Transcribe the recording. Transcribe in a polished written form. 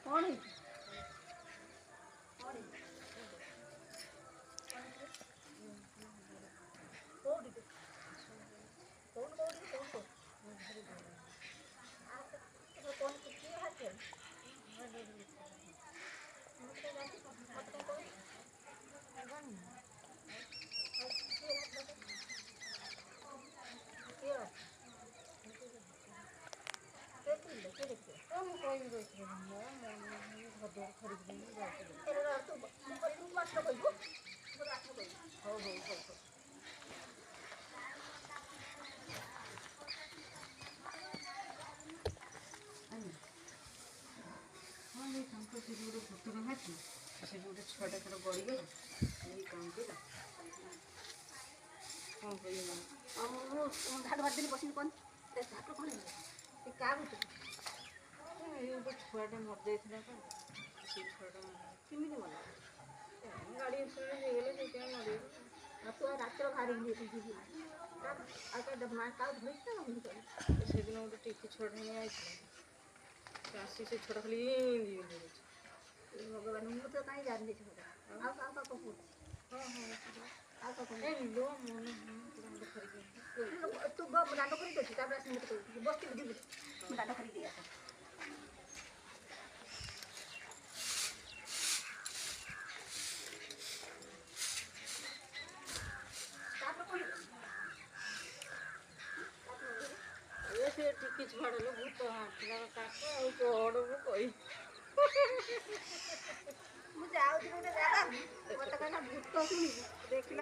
कौन है से गोटे छुआटा थोड़ा गड़गला ये काम कला कौन कर घाट भात दिन बस कौन घाट कौन क्या गोटे छुआटा मर जाता से छुआटा कमी मरला गाड़ी एक्सीडेंट हो गले से मर तू रात बाहर से दिन गोटे टिकी छुआटा नहीं आई आसी से छुआ खाली भगवान मुझे तो कहीं जान हाँ हाँ तू दांड कर बस दांड कर से टिकी छुआड़ा भूत हाथ काट कही मुझे आउट गोटे जागा मत कहना भूत शुणी देखला